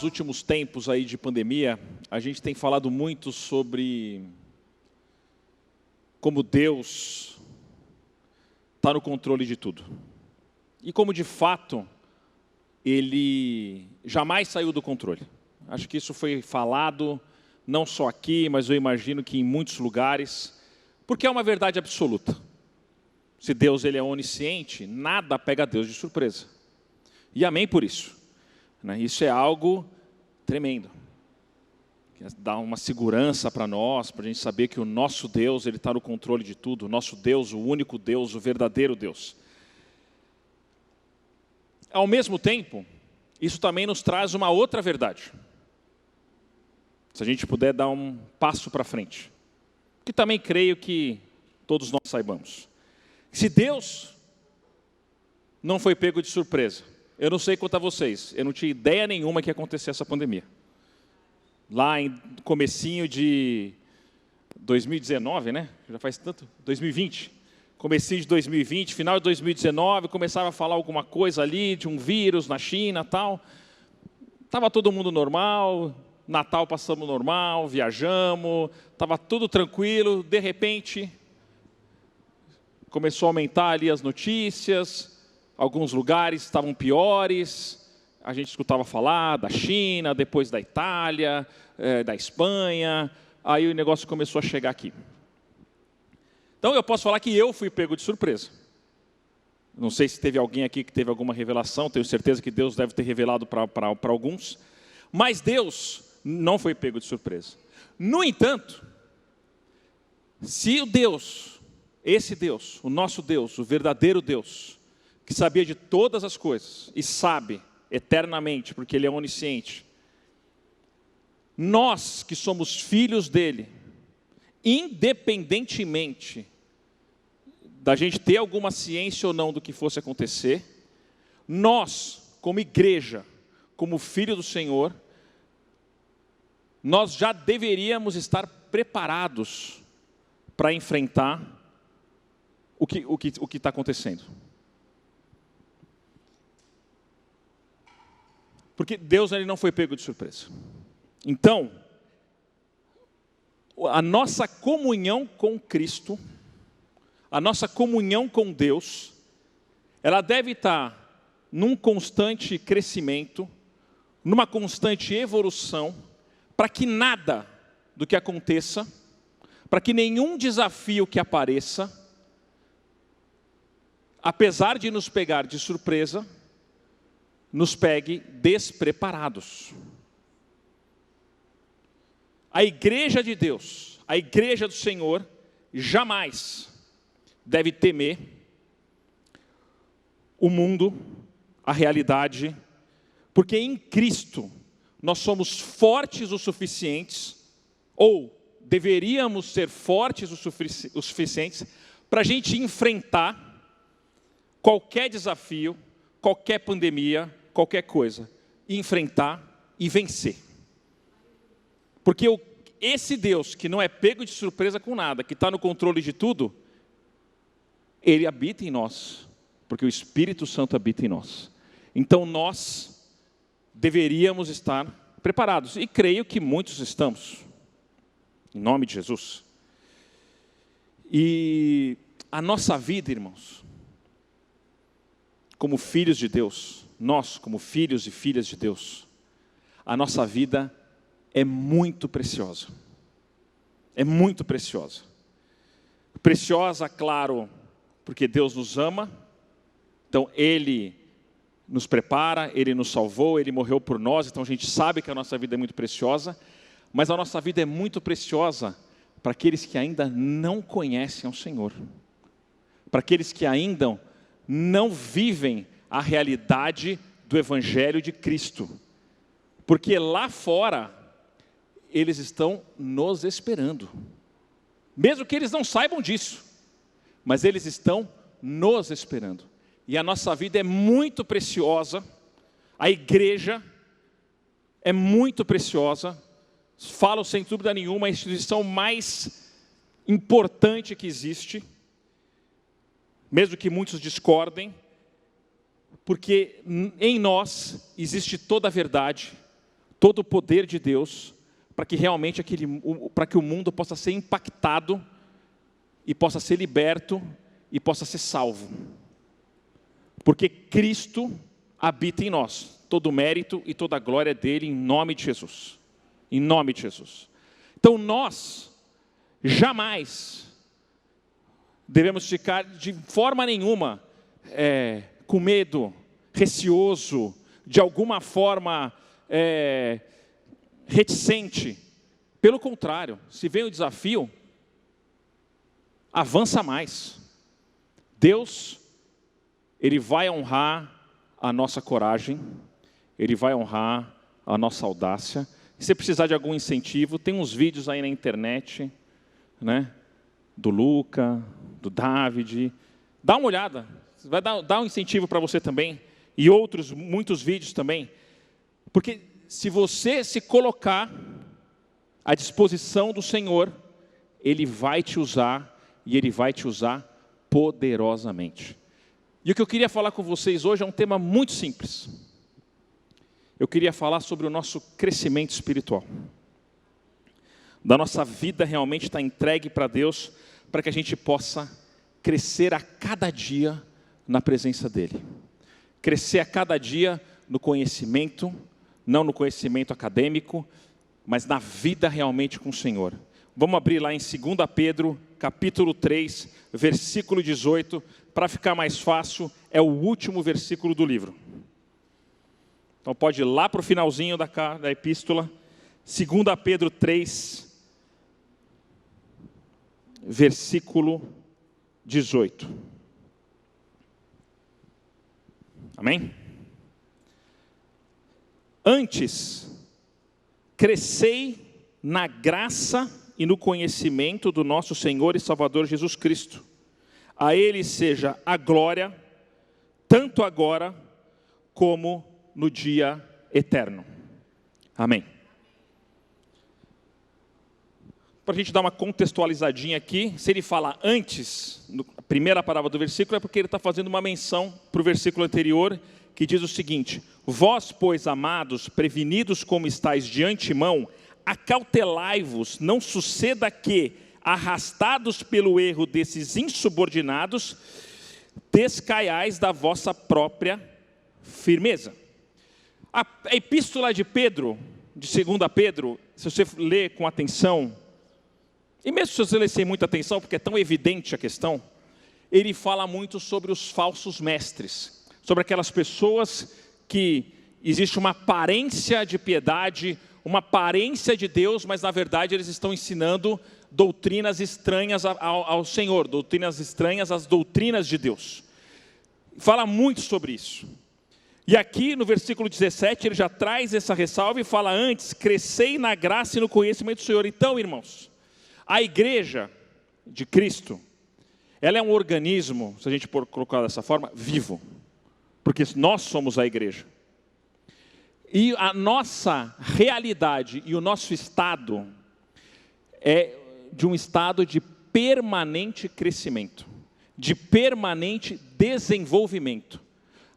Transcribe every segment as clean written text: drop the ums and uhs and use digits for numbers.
Nesses últimos tempos aí de pandemia, a gente tem falado muito sobre como Deus está no controle de tudo. E como, de fato, Ele jamais saiu do controle. Acho que isso foi falado, não só aqui, mas eu imagino que em muitos lugares, porque é uma verdade absoluta. Se Deus ele é onisciente, nada pega Deus de surpresa. E amém por isso. Isso é algo tremendo. Dá uma segurança para nós, para a gente saber que o nosso Deus ele está no controle de tudo. O nosso Deus, o único Deus, o verdadeiro Deus. Ao mesmo tempo, isso também nos traz uma outra verdade. Se a gente puder dar um passo para frente. Que também creio que todos nós saibamos. Se Deus não foi pego de surpresa, eu não sei quanto a vocês, eu não tinha ideia nenhuma que ia acontecer essa pandemia. Lá em comecinho de 2019, né? Já faz tanto, 2020. Comecinho de 2020, final de 2019, começava a falar alguma coisa ali de um vírus na China, tal. Estava todo mundo normal, Natal passamos normal, viajamos, estava tudo tranquilo, de repente começou a aumentar ali as notícias, alguns lugares estavam piores, a gente escutava falar da China, depois da Itália, da Espanha, aí o negócio começou a chegar aqui. Então eu posso falar que eu fui pego de surpresa. Não sei se teve alguém aqui que teve alguma revelação, tenho certeza que Deus deve ter revelado para alguns, mas Deus não foi pego de surpresa. No entanto, se o Deus, esse Deus, o nosso Deus, o verdadeiro Deus, que sabia de todas as coisas e sabe eternamente, porque Ele é onisciente, nós que somos filhos dEle, independentemente da gente ter alguma ciência ou não do que fosse acontecer, nós, como igreja, como filho do Senhor, nós já deveríamos estar preparados para enfrentar o que está acontecendo. Porque Deus ele não foi pego de surpresa. Então, a nossa comunhão com Cristo, a nossa comunhão com Deus, ela deve estar num constante crescimento, numa constante evolução, para que nada do que aconteça, para que nenhum desafio que apareça, apesar de nos pegar de surpresa, nos pegue despreparados. A igreja de Deus, a igreja do Senhor, jamais deve temer o mundo, a realidade, porque em Cristo nós somos fortes o suficientes, ou deveríamos ser fortes o suficientes, para a gente enfrentar qualquer desafio, qualquer pandemia, qualquer coisa, e enfrentar e vencer. Porque esse Deus, que não é pego de surpresa com nada, que está no controle de tudo, Ele habita em nós, porque o Espírito Santo habita em nós. Então nós deveríamos estar preparados, e creio que muitos estamos, em nome de Jesus. E a nossa vida, irmãos, como filhos de Deus, nós como filhos e filhas de Deus, a nossa vida é muito preciosa. É muito preciosa. Preciosa, claro, porque Deus nos ama, então Ele nos prepara, Ele nos salvou, Ele morreu por nós, então a gente sabe que a nossa vida é muito preciosa, mas a nossa vida é muito preciosa para aqueles que ainda não conhecem ao Senhor, para aqueles que ainda não vivem a realidade do Evangelho de Cristo, porque lá fora eles estão nos esperando, mesmo que eles não saibam disso, mas eles estão nos esperando. E a nossa vida é muito preciosa, a igreja é muito preciosa, falo sem dúvida nenhuma, a instituição mais importante que existe, mesmo que muitos discordem, porque em nós existe toda a verdade, todo o poder de Deus, para que realmente para que o mundo possa ser impactado, e possa ser liberto, e possa ser salvo. Porque Cristo habita em nós, todo o mérito e toda a glória dele, em nome de Jesus. Em nome de Jesus. Então nós, jamais devemos ficar de forma nenhuma com medo, receoso, de alguma forma reticente. Pelo contrário, se vem o desafio, avança mais. Deus, Ele vai honrar a nossa coragem, Ele vai honrar a nossa audácia. Se você precisar de algum incentivo, tem uns vídeos aí na internet, né? Do Luca, do David. Dá uma olhada, vai dar um incentivo para você também. E muitos vídeos também. Porque se você se colocar à disposição do Senhor, Ele vai te usar, e Ele vai te usar poderosamente. E o que eu queria falar com vocês hoje é um tema muito simples. Eu queria falar sobre o nosso crescimento espiritual. Da nossa vida realmente estar entregue para Deus, para que a gente possa crescer a cada dia na presença dEle. Crescer a cada dia no conhecimento, não no conhecimento acadêmico, mas na vida realmente com o Senhor. Vamos abrir lá em 2 Pedro, capítulo 3, versículo 18, para ficar mais fácil, é o último versículo do livro. Então pode ir lá para o finalzinho da epístola, 2 Pedro 3, versículo 18. Amém? Antes, crescei na graça e no conhecimento do nosso Senhor e Salvador Jesus Cristo. A Ele seja a glória, tanto agora como no dia eterno. Amém. Para a gente dar uma contextualizadinha aqui, se ele fala antes, a primeira palavra do versículo, é porque ele está fazendo uma menção para o versículo anterior, que diz o seguinte: vós, pois, amados, prevenidos como estáis de antemão, acautelai-vos, não suceda que, arrastados pelo erro desses insubordinados, descaiais da vossa própria firmeza. A epístola de Pedro, de 2 Pedro, se você ler com atenção, e mesmo se você ler sem muita atenção, porque é tão evidente a questão, ele fala muito sobre os falsos mestres, sobre aquelas pessoas que existe uma aparência de piedade, uma aparência de Deus, mas na verdade eles estão ensinando doutrinas estranhas ao Senhor, doutrinas estranhas às doutrinas de Deus. Fala muito sobre isso. E aqui no versículo 17 ele já traz essa ressalva e fala: antes, crescei na graça e no conhecimento do Senhor. Então, irmãos, a igreja de Cristo, ela é um organismo, se a gente for colocar dessa forma, vivo. Porque nós somos a igreja. E a nossa realidade e o nosso estado é de um estado de permanente crescimento, de permanente desenvolvimento.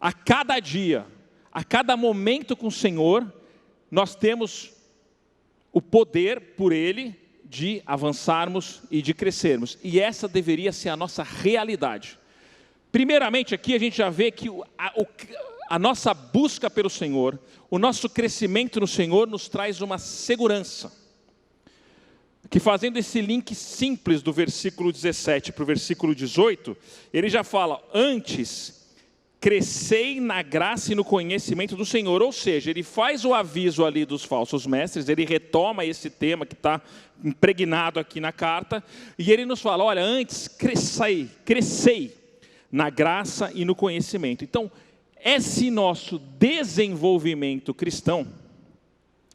A cada dia, a cada momento com o Senhor, nós temos o poder por Ele de avançarmos e de crescermos. E essa deveria ser a nossa realidade. Primeiramente aqui a gente já vê que a nossa busca pelo Senhor, o nosso crescimento no Senhor nos traz uma segurança. Que fazendo esse link simples do versículo 17 para o versículo 18, ele já fala: antes, crescei na graça e no conhecimento do Senhor. Ou seja, ele faz o aviso ali dos falsos mestres, ele retoma esse tema que está impregnado aqui na carta, e ele nos fala: olha, antes crescei na graça e no conhecimento. Então, esse nosso desenvolvimento cristão,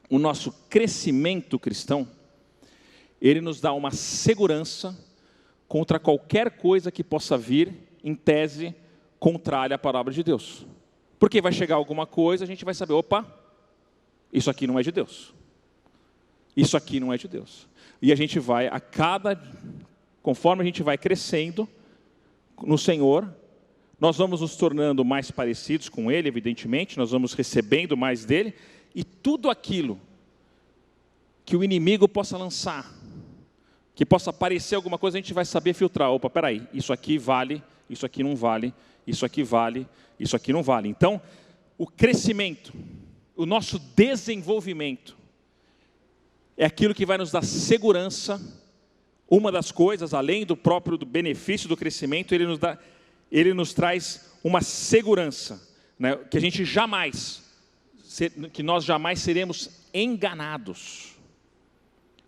o nosso crescimento cristão, ele nos dá uma segurança contra qualquer coisa que possa vir, em tese, contrária à palavra de Deus. Porque vai chegar alguma coisa, a gente vai saber: opa, isso aqui não é de Deus. Isso aqui não é de Deus. E a gente vai, conforme a gente vai crescendo no Senhor, nós vamos nos tornando mais parecidos com Ele, evidentemente, nós vamos recebendo mais dEle, E tudo aquilo que o inimigo possa lançar, que possa parecer alguma coisa, a gente vai saber filtrar. Opa, peraí, isso aqui vale, isso aqui não vale, isso aqui vale, isso aqui não vale. Então, o crescimento, o nosso desenvolvimento, é aquilo que vai nos dar segurança. Uma das coisas, além do próprio benefício do crescimento, ele nos traz uma segurança, né, que a gente que nós jamais seremos enganados.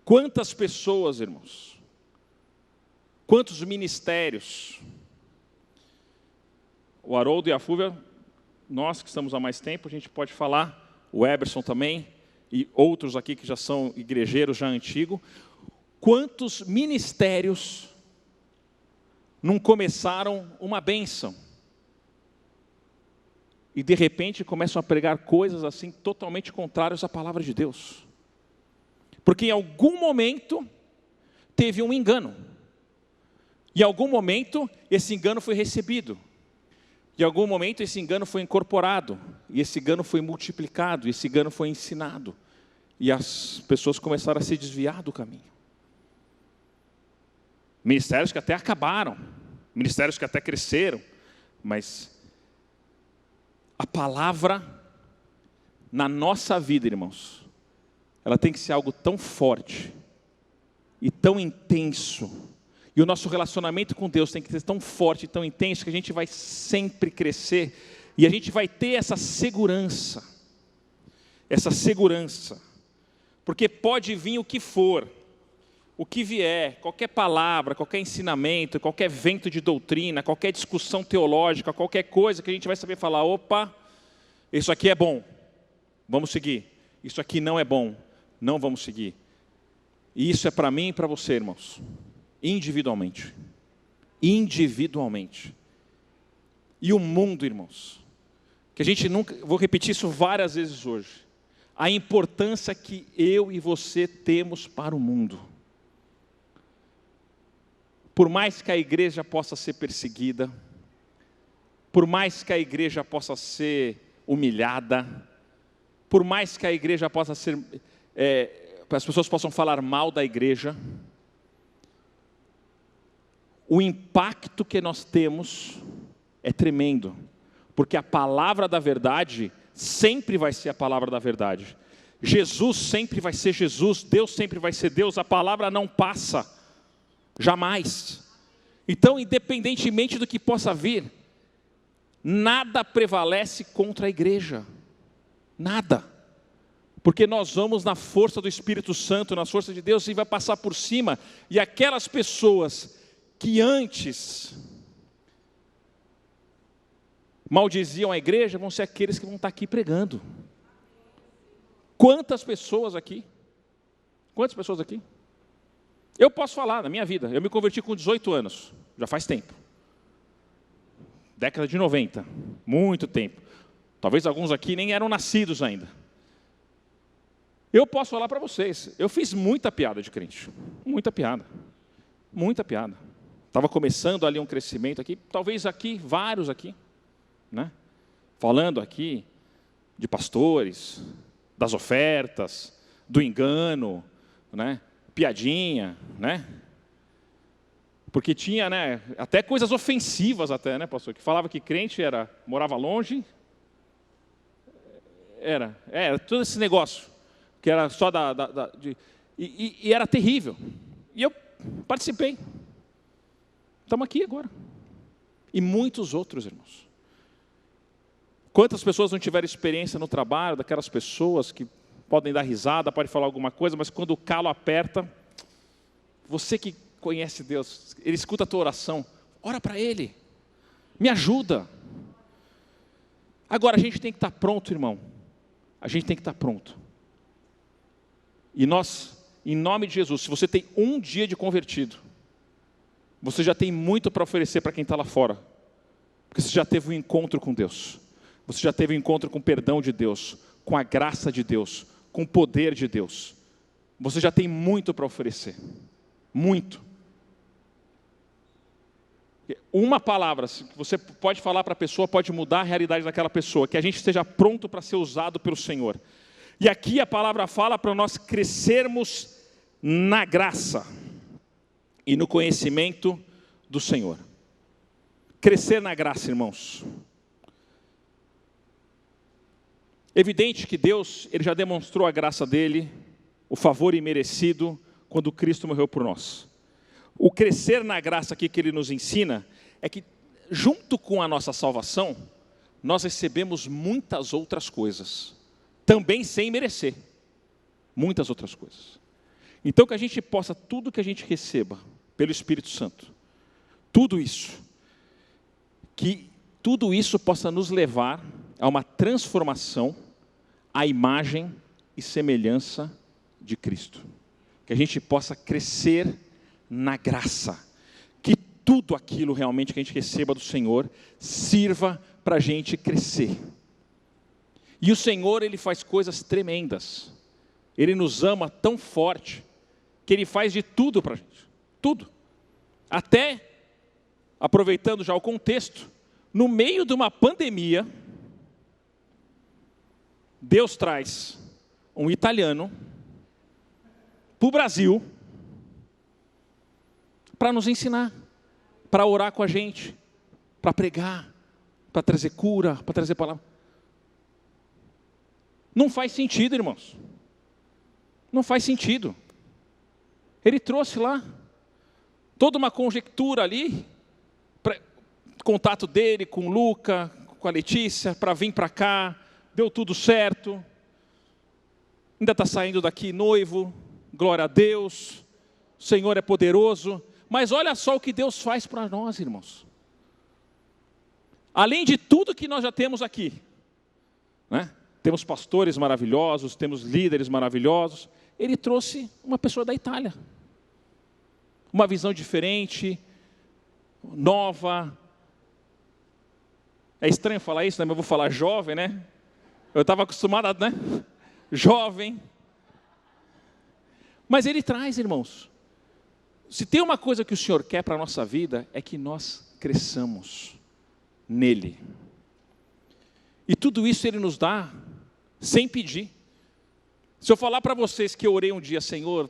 Quantas pessoas, irmãos, quantos ministérios, o Haroldo e a Fúvia, nós que estamos há mais tempo, a gente pode falar, o Eberson também, e outros aqui que já são igrejeiros, já antigos, quantos ministérios não começaram uma bênção, e de repente começam a pregar coisas assim totalmente contrárias à palavra de Deus, porque em algum momento teve um engano, em algum momento esse engano foi recebido, em algum momento esse engano foi incorporado, e esse engano foi multiplicado, e esse engano foi ensinado, e as pessoas começaram a se desviar do caminho. Ministérios que até acabaram, ministérios que até cresceram, mas a palavra na nossa vida, irmãos, ela tem que ser algo tão forte e tão intenso, e o nosso relacionamento com Deus tem que ser tão forte e tão intenso, que a gente vai sempre crescer, e a gente vai ter essa segurança, porque pode vir o que for, o que vier, qualquer palavra, qualquer ensinamento, qualquer vento de doutrina, qualquer discussão teológica, qualquer coisa que a gente vai saber falar, opa, isso aqui é bom, vamos seguir, isso aqui não é bom, não vamos seguir. E isso é para mim e para você, irmãos, individualmente. E o mundo, irmãos, que a gente nunca, vou repetir isso várias vezes hoje, a importância que eu e você temos para o mundo. Por mais que a igreja possa ser perseguida, por mais que a igreja possa ser humilhada, por mais que a igreja possa ser, as pessoas possam falar mal da igreja, o impacto que nós temos é tremendo, porque a palavra da verdade sempre vai ser a palavra da verdade. Jesus sempre vai ser Jesus, Deus sempre vai ser Deus, a palavra não passa, jamais. Então, independentemente do que possa vir, nada prevalece contra a igreja, nada, porque nós vamos na força do Espírito Santo, na força de Deus, e vai passar por cima, e aquelas pessoas que antes maldiziam a igreja, vão ser aqueles que vão estar aqui pregando. Quantas pessoas aqui? Quantas pessoas aqui? Eu posso falar, na minha vida, eu me converti com 18 anos, já faz tempo. Década de 90, muito tempo. Talvez alguns aqui nem eram nascidos ainda. Eu posso falar para vocês, eu fiz muita piada de crente, muita piada. Estava começando ali um crescimento aqui, talvez aqui, vários aqui, né? Falando aqui de pastores, das ofertas, do engano, né? Piadinha, né? Porque tinha, né, até coisas ofensivas até, né, pastor? Que falava que crente morava longe, era todo esse negócio, que era só e era terrível. E eu participei. Estamos aqui agora. E muitos outros, irmãos. Quantas pessoas não tiveram experiência no trabalho, daquelas pessoas que podem dar risada, podem falar alguma coisa, mas quando o calo aperta, você que conhece Deus, Ele escuta a tua oração, ora para Ele, me ajuda. Agora a gente tem que estar pronto, irmão, a gente tem que estar pronto. E nós, em nome de Jesus, se você tem um dia de convertido, você já tem muito para oferecer para quem está lá fora, porque você já teve um encontro com Deus, você já teve um encontro com o perdão de Deus, com a graça de Deus, com o poder de Deus. Você já tem muito para oferecer, muito. Uma palavra que você pode falar para a pessoa, pode mudar a realidade daquela pessoa, que a gente esteja pronto para ser usado pelo Senhor. E aqui a palavra fala para nós crescermos na graça e no conhecimento do Senhor. Crescer na graça, irmãos. Evidente que Deus, Ele já demonstrou a graça dEle, o favor imerecido, quando Cristo morreu por nós. O crescer na graça aqui que Ele nos ensina, é que junto com a nossa salvação, nós recebemos muitas outras coisas, também sem merecer, muitas outras coisas. Então que a gente possa, tudo que a gente receba, pelo Espírito Santo, tudo isso, que tudo isso possa nos levar a uma transformação à imagem e semelhança de Cristo. Que a gente possa crescer na graça. Que tudo aquilo realmente que a gente receba do Senhor sirva para a gente crescer. E o Senhor, Ele faz coisas tremendas. Ele nos ama tão forte que Ele faz de tudo para a gente. Tudo. Até, aproveitando já o contexto, no meio de uma pandemia, Deus traz um italiano para o Brasil para nos ensinar, para orar com a gente, para pregar, para trazer cura, para trazer palavra. Não faz sentido, irmãos. Não faz sentido. Ele trouxe lá toda uma conjectura ali, contato dele com o Luca, com a Letícia, para vir para cá, deu tudo certo, ainda está saindo daqui noivo, glória a Deus, o Senhor é poderoso, mas olha só o que Deus faz para nós, irmãos. Além de tudo que nós já temos aqui, né? Temos pastores maravilhosos, temos líderes maravilhosos, Ele trouxe uma pessoa da Itália, uma visão diferente, nova. É estranho falar isso, né? Mas eu vou falar jovem, né? Eu estava acostumado a, né? Jovem. Mas Ele traz, irmãos. Se tem uma coisa que o Senhor quer para a nossa vida, é que nós cresçamos nele. E tudo isso Ele nos dá sem pedir. Se eu falar para vocês que eu orei um dia, Senhor,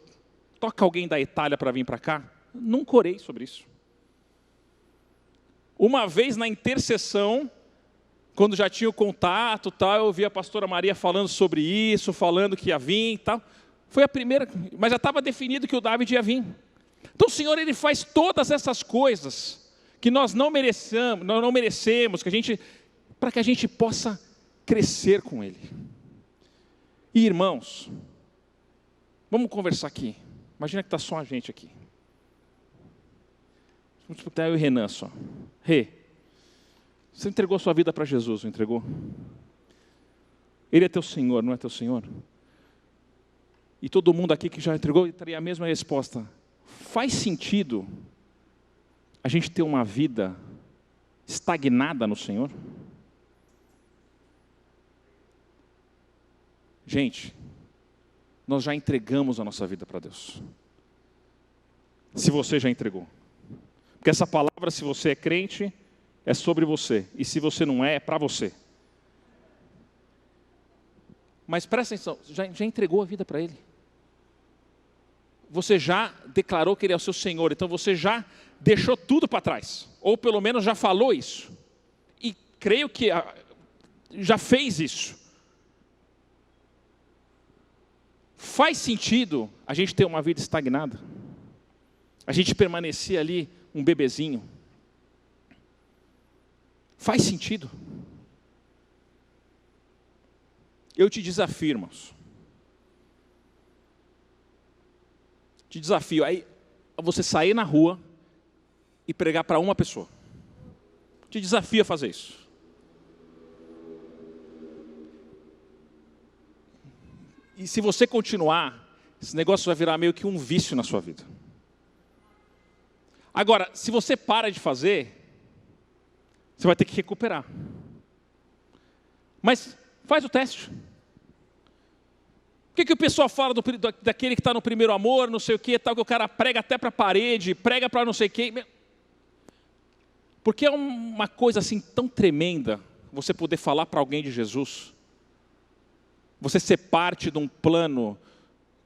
toca alguém da Itália para vir para cá, nunca orei sobre isso. Uma vez na intercessão, quando já tinha o contato, tal, eu ouvi a pastora Maria falando sobre isso, falando que ia vir e tal. Foi a primeira, mas já estava definido que o David ia vir. Então o Senhor, Ele faz todas essas coisas que nós não merecemos, para que a gente possa crescer com Ele. E irmãos, vamos conversar aqui. Imagina que está só a gente aqui. Vamos disputar eu e o Renan só. Rê, você entregou sua vida para Jesus, não entregou? Ele é teu Senhor, não é teu Senhor? E todo mundo aqui que já entregou teria a mesma resposta. Faz sentido a gente ter uma vida estagnada no Senhor? Gente, nós já entregamos a nossa vida para Deus. Se você já entregou. Porque essa palavra, se você é crente, é sobre você. E se você não é, é para você. Mas presta atenção, já entregou a vida para Ele. Você já declarou que Ele é o seu Senhor. Então você já deixou tudo para trás. Ou pelo menos já falou isso. E creio que já fez isso. Faz sentido a gente ter uma vida estagnada? A gente permanecer ali um bebezinho? Faz sentido? Eu te desafio, irmãos. Te desafio aí a você sair na rua e pregar para uma pessoa. Te desafio a fazer isso. E se você continuar, esse negócio vai virar meio que um vício na sua vida. Agora, se você para de fazer, você vai ter que recuperar. Mas faz o teste. O que o pessoal fala daquele que está no primeiro amor, não sei o que, tal, que o cara prega até para a parede, prega para não sei o que. Porque é uma coisa assim tão tremenda, você poder falar para alguém de Jesus. você ser parte de um plano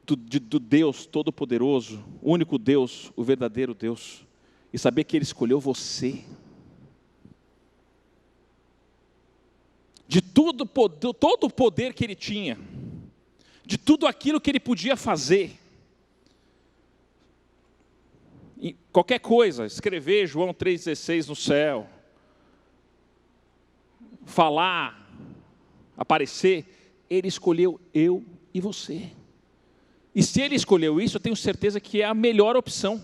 do Deus Todo-Poderoso, o único Deus, o verdadeiro Deus, e saber que Ele escolheu você. De todo o poder que Ele tinha, de tudo aquilo que Ele podia fazer, e qualquer coisa, escrever João 3,16 no céu, falar, aparecer, Ele escolheu eu e você. E se Ele escolheu isso, eu tenho certeza que é a melhor opção.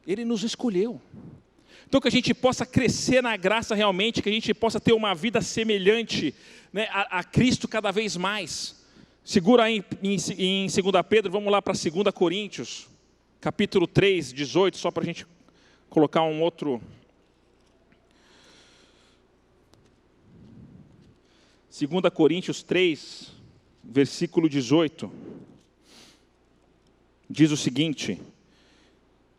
Ele nos escolheu. Então que a gente possa crescer na graça realmente, que a gente possa ter uma vida semelhante, né, a Cristo cada vez mais. Segura aí em 2 Pedro, vamos lá para 2 Coríntios, capítulo 3, 18, só para a gente colocar um outro. 2 Coríntios 3, versículo 18, diz o seguinte: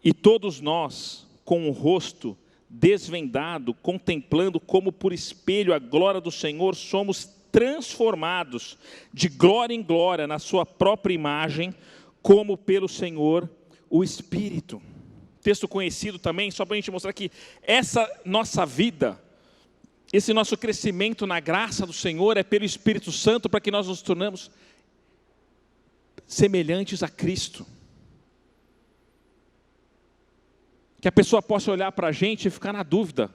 e todos nós, com o rosto desvendado, contemplando como por espelho a glória do Senhor, somos transformados de glória em glória na sua própria imagem, como pelo Senhor o Espírito. Texto conhecido também, só para a gente mostrar que essa nossa vida, esse nosso crescimento na graça do Senhor é pelo Espírito Santo, para que nós nos tornamos semelhantes a Cristo. Que a pessoa possa olhar para a gente e ficar na dúvida.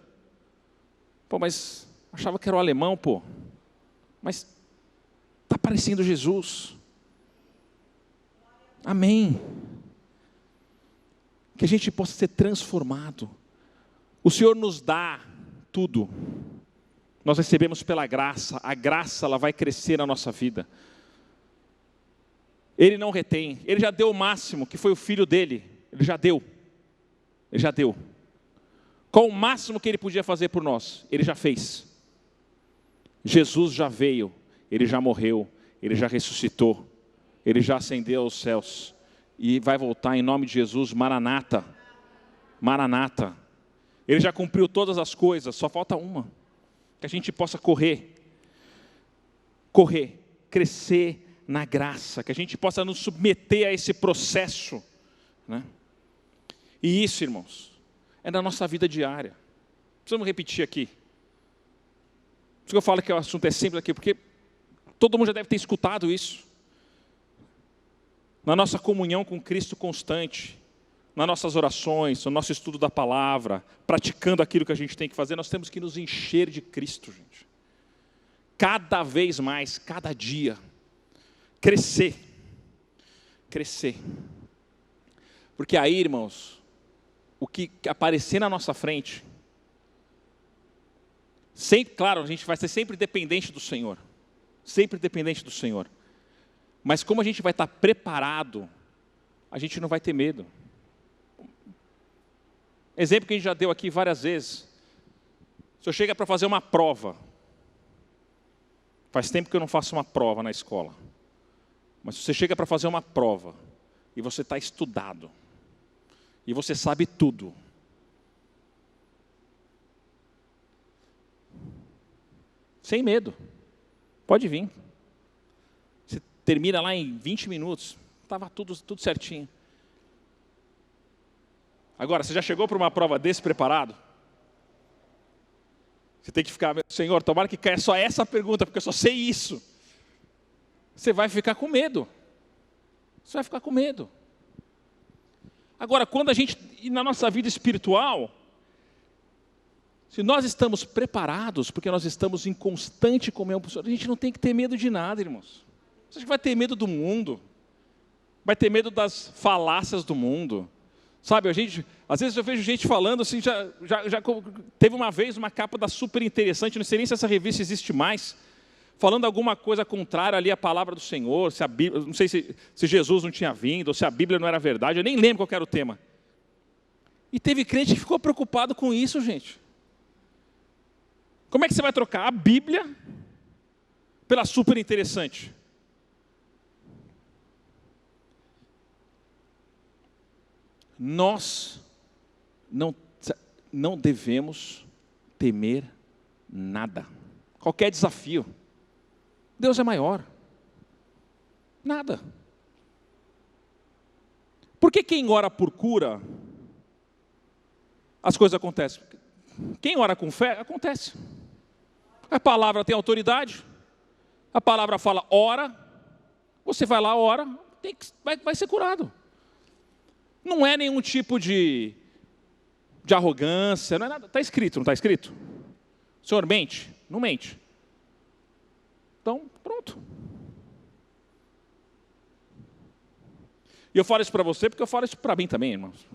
Pô, mas achava que era o alemão, pô. Mas está parecendo Jesus. Amém. Que a gente possa ser transformado. O Senhor nos dá tudo. Nós recebemos pela graça. A graça, ela vai crescer na nossa vida. Ele não retém. Ele já deu o máximo, que foi o Filho dele. Ele já deu. Ele já deu. Qual o máximo que Ele podia fazer por nós? Ele já fez. Jesus já veio, Ele já morreu, Ele já ressuscitou, Ele já ascendeu aos céus, e vai voltar em nome de Jesus. Maranata, Maranata. Ele já cumpriu todas as coisas, só falta uma. Que a gente possa correr, crescer na graça, que a gente possa nos submeter a esse processo, né? E isso, irmãos, é na nossa vida diária. Precisamos repetir aqui. Por isso que eu falo que o assunto é simples aqui, porque todo mundo já deve ter escutado isso. Na nossa comunhão com Cristo constante, nas nossas orações, no nosso estudo da palavra, praticando aquilo que a gente tem que fazer, nós temos que nos encher de Cristo, gente. Cada vez mais, cada dia. Crescer. Crescer. Porque aí, irmãos, o que aparecer na nossa frente, sempre, claro, a gente vai ser sempre dependente do Senhor. Sempre dependente do Senhor. Mas como a gente vai estar preparado, a gente não vai ter medo. Exemplo que a gente já deu aqui várias vezes. O senhor chega para fazer uma prova. Faz tempo que eu não faço uma prova na escola. Mas se você chega para fazer uma prova, e você está estudado, e você sabe tudo, sem medo, pode vir. Você termina lá em 20 minutos, estava tudo certinho. Agora, você já chegou para uma prova desse preparado? Você tem que ficar, Senhor, tomara que caia só essa pergunta, porque eu só sei isso. Você vai ficar com medo. Você vai ficar com medo. Agora, quando a gente, e na nossa vida espiritual, se nós estamos preparados, porque nós estamos em constante comunhão com o Senhor, a gente não tem que ter medo de nada, irmãos. Você acha que vai ter medo do mundo? Vai ter medo das falácias do mundo? Sabe, às vezes eu vejo gente falando assim, já teve uma vez uma capa da Super Interessante, não sei nem se essa revista existe mais, falando alguma coisa contrária ali à palavra do Senhor, se a Bíblia, não sei se Jesus não tinha vindo, ou se a Bíblia não era verdade, eu nem lembro qual era o tema. E teve crente que ficou preocupado com isso, gente. Como é que você vai trocar a Bíblia pela Super Interessante? Nós não devemos temer nada. Qualquer desafio. Deus é maior. Nada. Por que quem ora por cura, as coisas acontecem? Quem ora com fé, acontece. A palavra tem autoridade, a palavra fala, ora, você vai lá, ora, vai ser curado. Não é nenhum tipo de arrogância, não é nada. Está escrito, não está escrito? O Senhor mente? Não mente. Então, pronto. E eu falo isso para você porque eu falo isso para mim também, irmãos.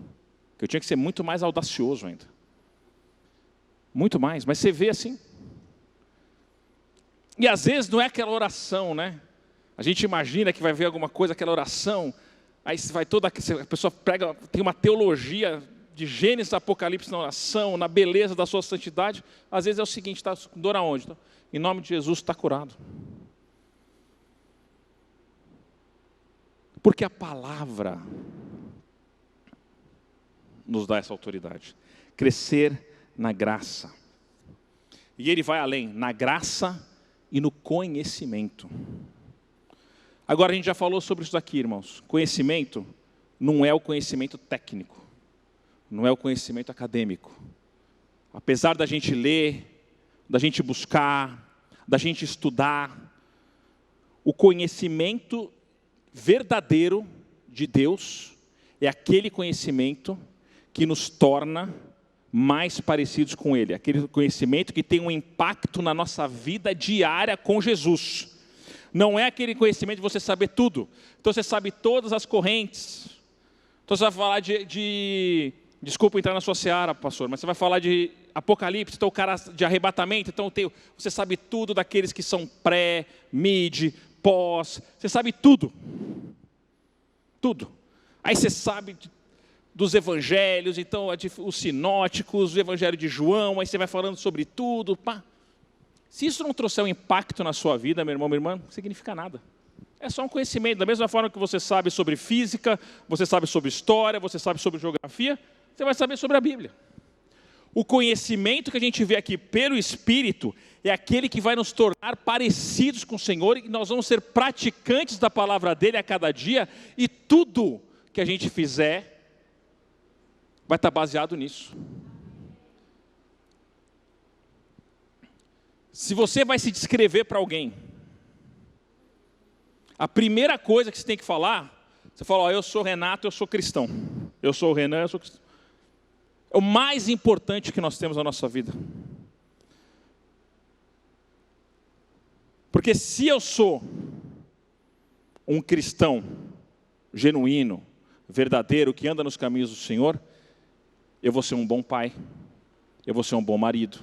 Que eu tinha que ser muito mais audacioso ainda. Muito mais, mas você vê assim. E às vezes não é aquela oração, né? A gente imagina que vai ver alguma coisa, aquela oração, aí vai toda, a pessoa prega, tem uma teologia de Gênesis, Apocalipse na oração, na beleza da sua santidade. Às vezes é o seguinte, está com dor aonde? Em nome de Jesus está curado. Porque a palavra nos dá essa autoridade. Crescer na graça. E ele vai além, na graça e no conhecimento. Agora a gente já falou sobre isso daqui, irmãos. Conhecimento não é o conhecimento técnico. Não é o conhecimento acadêmico. Apesar da gente ler, da gente buscar, da gente estudar, o conhecimento verdadeiro de Deus é aquele conhecimento que nos torna mais parecidos com Ele. Aquele conhecimento que tem um impacto na nossa vida diária com Jesus. Não é aquele conhecimento de você saber tudo. Então você sabe todas as correntes. Então você vai falar desculpa entrar na sua seara, pastor, mas você vai falar de Apocalipse, então o cara de arrebatamento, então você sabe tudo daqueles que são pré, mid, pós, você sabe tudo. Tudo. Aí você sabe dos evangelhos, então os sinóticos, o evangelho de João, aí você vai falando sobre tudo. Pá. Se isso não trouxer um impacto na sua vida, meu irmão, minha irmã, não significa nada. É só um conhecimento. Da mesma forma que você sabe sobre física, você sabe sobre história, você sabe sobre geografia, você vai saber sobre a Bíblia. O conhecimento que a gente vê aqui pelo Espírito é aquele que vai nos tornar parecidos com o Senhor e nós vamos ser praticantes da palavra dele a cada dia e tudo que a gente fizer vai estar baseado nisso. Se você vai se descrever para alguém, a primeira coisa que você tem que falar, você fala, ó, eu sou Renato, eu sou cristão. Eu sou o Renan, eu sou cristão. É o mais importante que nós temos na nossa vida. Porque se eu sou um cristão genuíno, verdadeiro, que anda nos caminhos do Senhor, eu vou ser um bom pai, eu vou ser um bom marido,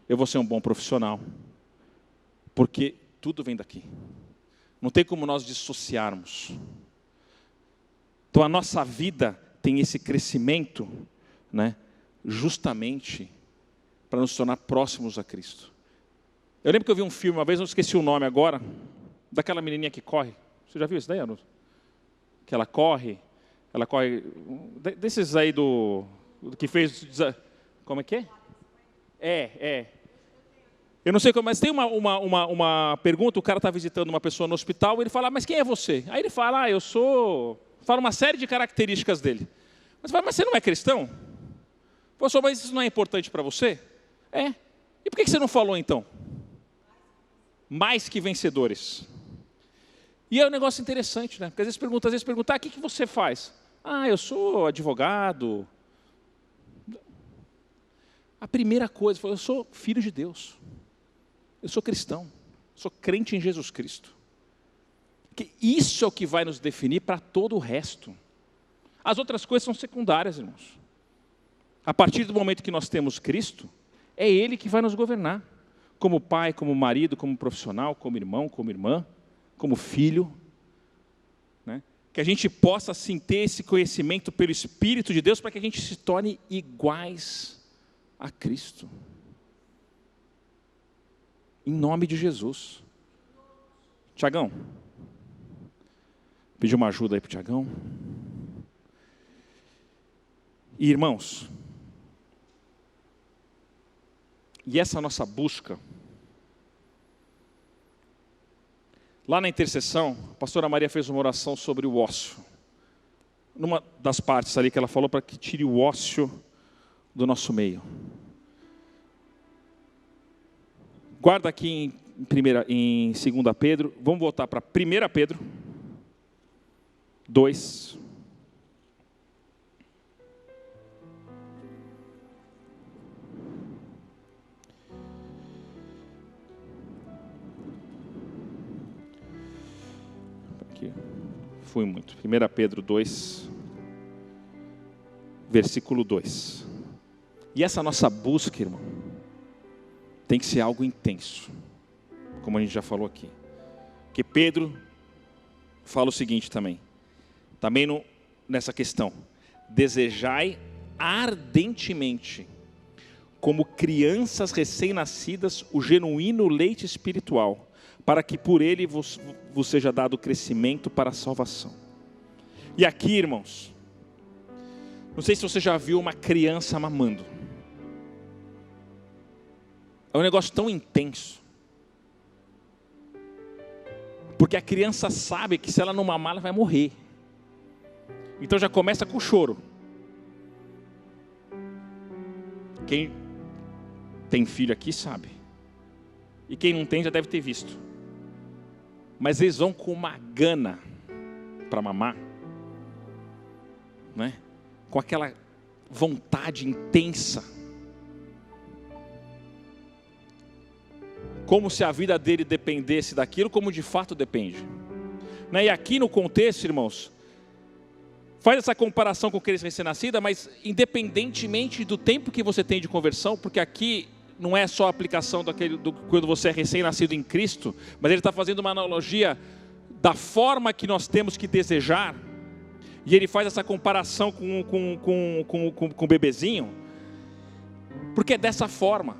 eu vou ser um bom profissional. Porque tudo vem daqui. Não tem como nós dissociarmos. Então a nossa vida tem esse crescimento, né, justamente para nos tornar próximos a Cristo. Eu lembro que eu vi um filme uma vez, não esqueci o nome agora, daquela menininha que corre. Você já viu isso daí, Anu? Que ela corre, desses aí do que fez, como é que é? Eu não sei como, mas tem uma pergunta, o cara está visitando uma pessoa no hospital, e ele fala, mas quem é você? Aí ele fala, eu sou... Fala uma série de características dele. Mas você não é cristão? Pastor, mas isso não é importante para você? É. E por que você não falou então? Mais que vencedores. E é um negócio interessante, né? Porque às vezes pergunta, o que você faz? Ah, eu sou advogado. A primeira coisa foi, eu sou filho de Deus. Eu sou cristão. Sou crente em Jesus Cristo. Que isso é o que vai nos definir para todo o resto. As outras coisas são secundárias, irmãos. A partir do momento que nós temos Cristo, é Ele que vai nos governar. Como pai, como marido, como profissional, como irmão, como irmã, como filho. Né? Que a gente possa sim ter esse conhecimento pelo Espírito de Deus para que a gente se torne iguais a Cristo. Em nome de Jesus. Tiagão, pedi uma ajuda aí para o Tiagão. E irmãos, e essa nossa busca Lá na intercessão, a pastora Maria fez uma oração sobre o ócio. Numa das partes ali que ela falou para que tire o ócio do nosso meio. Guarda aqui em 2 Pedro, vamos voltar para 1 Pedro 2. Aqui, fui muito. 1 Pedro 2, versículo 2. E essa nossa busca, irmão, tem que ser algo intenso, como a gente já falou aqui. Porque Pedro fala o seguinte também nessa questão: desejai ardentemente, como crianças recém-nascidas, o genuíno leite espiritual, para que por ele vos seja dado crescimento para a salvação. E aqui, irmãos, não sei se você já viu uma criança mamando. É um negócio tão intenso. Porque a criança sabe que se ela não mamar, ela vai morrer. Então já começa com o choro. Quem tem filho aqui sabe. E quem não tem já deve ter visto. Mas eles vão com uma gana para mamar, né? Com aquela vontade intensa. Como se a vida dele dependesse daquilo, como de fato depende. Né? E aqui no contexto, irmãos, faz essa comparação com criança recém-nascida, mas independentemente do tempo que você tem de conversão, porque aqui não é só a aplicação quando você é recém-nascido em Cristo, mas ele está fazendo uma analogia da forma que nós temos que desejar, e ele faz essa comparação com o bebezinho, porque é dessa forma.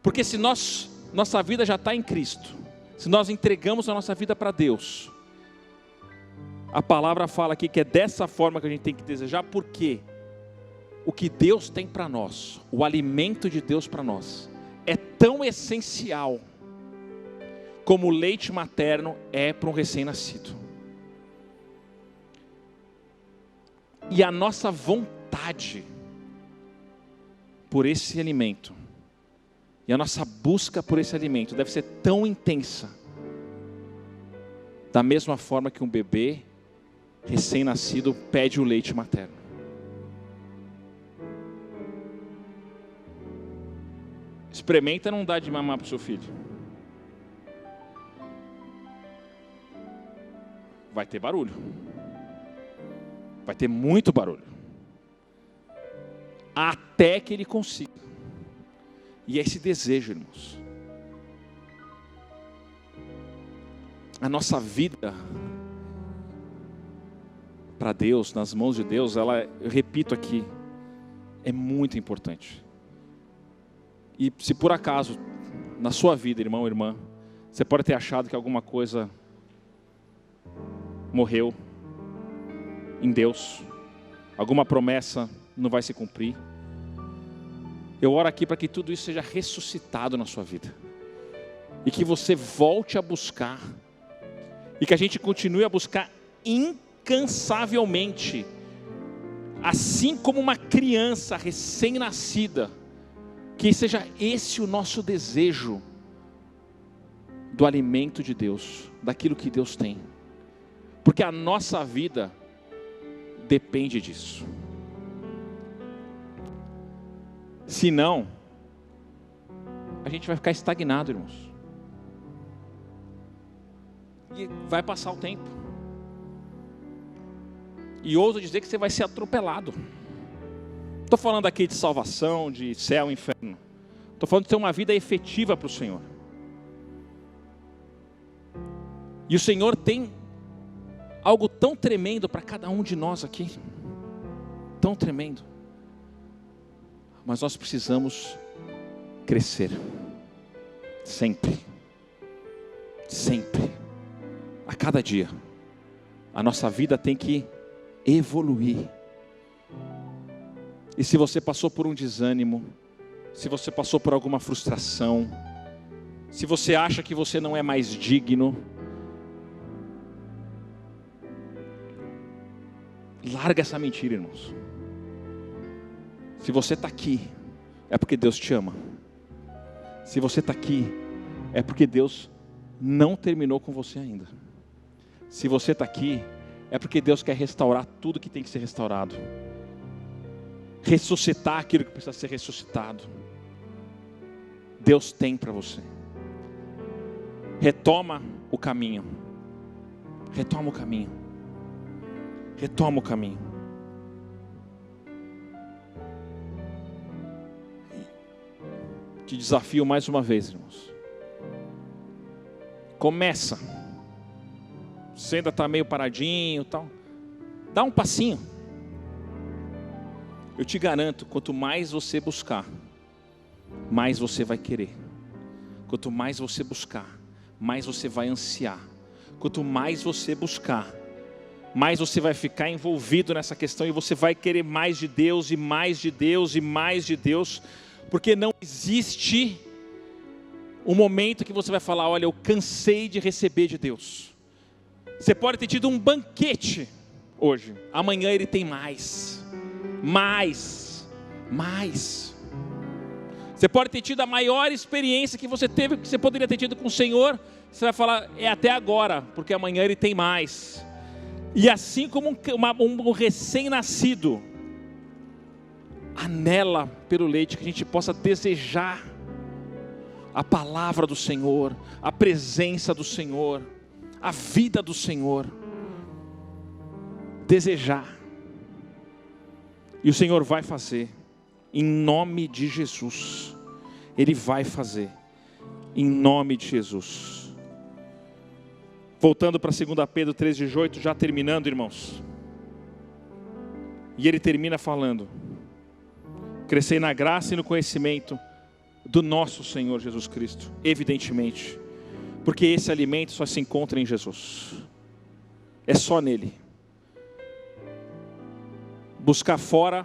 Porque se nossa vida já está em Cristo, se nós entregamos a nossa vida para Deus, a palavra fala aqui que é dessa forma que a gente tem que desejar, porque o que Deus tem para nós, o alimento de Deus para nós, é tão essencial como o leite materno é para um recém-nascido. E a nossa vontade por esse alimento, e a nossa busca por esse alimento deve ser tão intensa, da mesma forma que um bebê recém-nascido pede o leite materno. Experimenta não dar de mamar para o seu filho. Vai ter barulho. Vai ter muito barulho. Até que ele consiga. E é esse desejo, irmãos. A nossa vida para Deus, nas mãos de Deus, ela, eu repito aqui, é muito importante. E se por acaso, na sua vida, irmão ou irmã, você pode ter achado que alguma coisa morreu em Deus, alguma promessa não vai se cumprir, eu oro aqui para que tudo isso seja ressuscitado na sua vida. E que você volte a buscar. E que a gente continue a buscar incansavelmente. Assim como uma criança recém-nascida. Que seja esse o nosso desejo. Do alimento de Deus. Daquilo que Deus tem. Porque a nossa vida depende disso. Se não, a gente vai ficar estagnado, irmãos. E vai passar o tempo. E ouso dizer que você vai ser atropelado. Estou falando aqui de salvação, de céu e inferno. Estou falando de ter uma vida efetiva para o Senhor. E o Senhor tem algo tão tremendo para cada um de nós aqui. Tão tremendo. Mas nós precisamos crescer. Sempre. Sempre. A cada dia. A nossa vida tem que evoluir. E se você passou por um desânimo, se você passou por alguma frustração, se você acha que você não é mais digno, Larga essa mentira, irmãos. Se você está aqui, é porque Deus te ama. Se você está aqui, é porque Deus não terminou com você ainda. Se você está aqui, é porque Deus quer restaurar tudo que tem que ser restaurado. Ressuscitar aquilo que precisa ser ressuscitado. Deus tem para você. Retoma o caminho. Retoma o caminho. Retoma o caminho. Te desafio mais uma vez, irmãos. Começa. Você ainda está meio paradinho, tal. Dá um passinho. Eu te garanto, quanto mais você buscar, mais você vai querer. Quanto mais você buscar, mais você vai ansiar. Quanto mais você buscar, mais você vai ficar envolvido nessa questão, e você vai querer mais de Deus, e mais de Deus, e mais de Deus, porque não existe um momento que você vai falar: olha, eu cansei de receber de Deus. Você pode ter tido um banquete hoje, amanhã ele tem mais. Você pode ter tido a maior experiência que você teve, que você poderia ter tido com o Senhor. Você vai falar: é até agora, porque amanhã ele tem mais. E assim como um recém-nascido anela pelo leite, que a gente possa desejar a palavra do Senhor, a presença do Senhor, a vida do Senhor. Desejar. E o Senhor vai fazer, em nome de Jesus. Ele vai fazer, em nome de Jesus. Voltando para 2 Pedro 3,18, já terminando, irmãos. E ele termina falando: crescei na graça e no conhecimento do nosso Senhor Jesus Cristo, evidentemente, porque esse alimento só se encontra em Jesus. É só nele. Buscar fora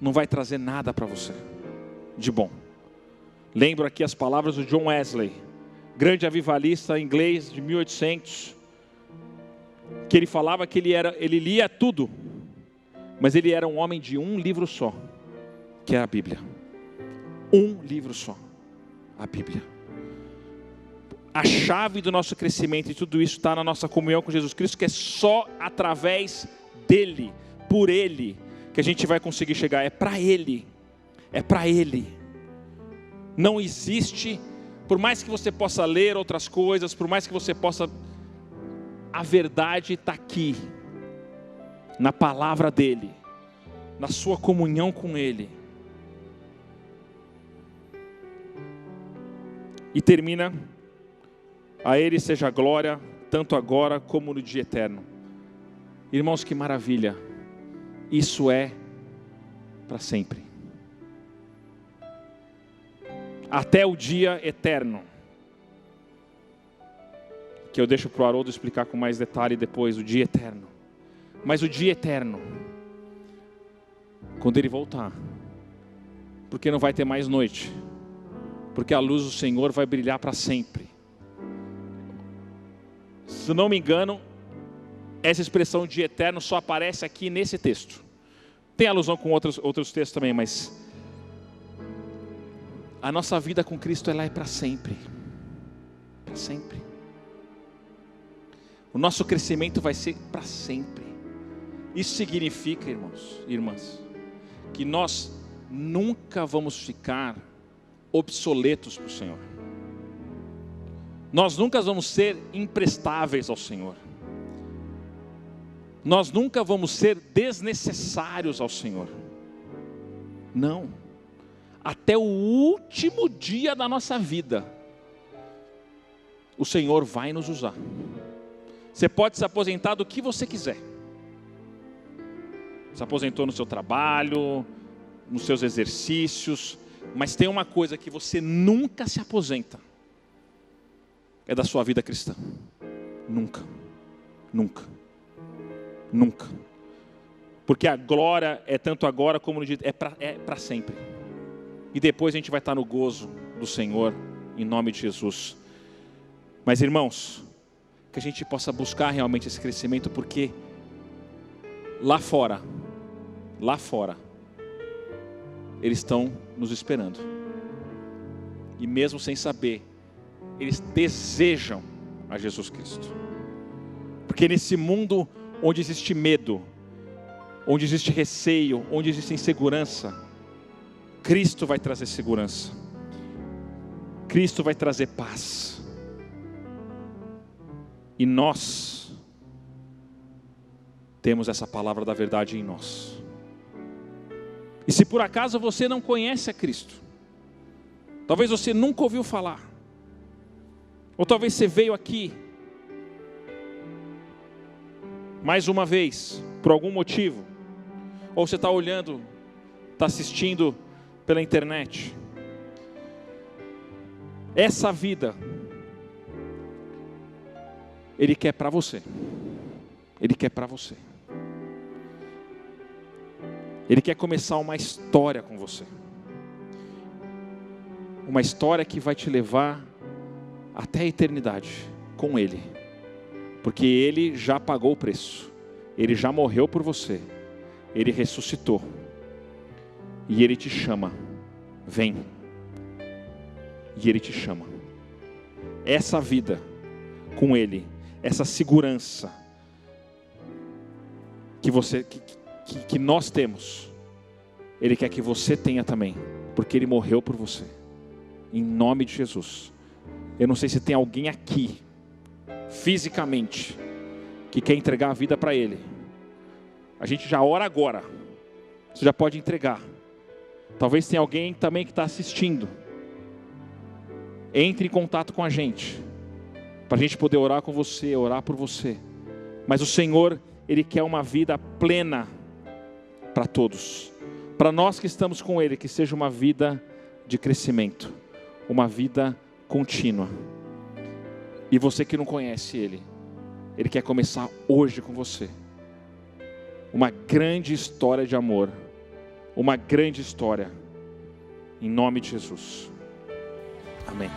não vai trazer nada para você de bom. Lembro aqui as palavras do John Wesley, grande avivalista inglês de 1800, que ele falava que ele lia tudo, mas ele era um homem de um livro só, que é a Bíblia. Um livro só, a Bíblia. A chave do nosso crescimento e tudo isso está na nossa comunhão com Jesus Cristo, que é só através dele, por ele, que a gente vai conseguir chegar. É para ele, é para ele. Não existe, por mais que você possa ler outras coisas, por mais que você possa, a verdade está aqui, na palavra dele, na sua comunhão com ele. E termina: a ele seja a glória, tanto agora como no dia eterno. Irmãos, que maravilha, isso é para sempre, até o dia eterno, que eu deixo para o Haroldo explicar com mais detalhe depois, o dia eterno. Mas o dia eterno, quando ele voltar, porque não vai ter mais noite, porque a luz do Senhor vai brilhar para sempre. Se não me engano, essa expressão dia eterno só aparece aqui nesse texto. Tem alusão com outros textos também, mas a nossa vida com Cristo, ela é para sempre. Para sempre. O nosso crescimento vai ser para sempre. Isso significa, irmãos e irmãs, que nós nunca vamos ficar obsoletos para o Senhor. Nós nunca vamos ser imprestáveis ao Senhor. Nós nunca vamos ser desnecessários ao Senhor. Não. Até o último dia da nossa vida, o Senhor vai nos usar. Você pode se aposentar do que você quiser. Se aposentou no seu trabalho, nos seus exercícios, mas tem uma coisa que você nunca se aposenta: é da sua vida cristã. Nunca. Nunca. Nunca. Porque a glória é tanto agora como no dia, é para sempre. E depois a gente vai estar no gozo do Senhor, em nome de Jesus. Mas, irmãos, que a gente possa buscar realmente esse crescimento, porque lá fora, eles estão nos esperando. E mesmo sem saber, eles desejam a Jesus Cristo. Porque nesse mundo onde existe medo, onde existe receio, onde existe insegurança, Cristo vai trazer segurança. Cristo vai trazer paz. E nós temos essa palavra da verdade em nós. E se por acaso você não conhece a Cristo, talvez você nunca ouviu falar, ou talvez você veio aqui mais uma vez, por algum motivo, ou você está olhando, está assistindo pela internet. Essa vida, Ele quer para você. Ele quer para você. Ele quer começar uma história com você. Uma história que vai te levar até a eternidade com Ele. Porque Ele já pagou o preço. Ele já morreu por você. Ele ressuscitou. E Ele te chama. Vem. E Ele te chama. Essa vida com Ele, essa segurança que nós temos, Ele quer que você tenha também, porque Ele morreu por você. Em nome de Jesus. Eu não sei se tem alguém aqui, fisicamente, que quer entregar a vida para Ele. A gente já ora agora. Você já pode entregar. Talvez tenha alguém também que está assistindo. Entre em contato com a gente, para a gente poder orar com você, orar por você. Mas o Senhor, Ele quer uma vida plena para todos. Para nós que estamos com Ele, que seja uma vida de crescimento, uma vida contínua. E você que não conhece Ele, Ele quer começar hoje com você. Uma grande história de amor, uma grande história, em nome de Jesus. Amém.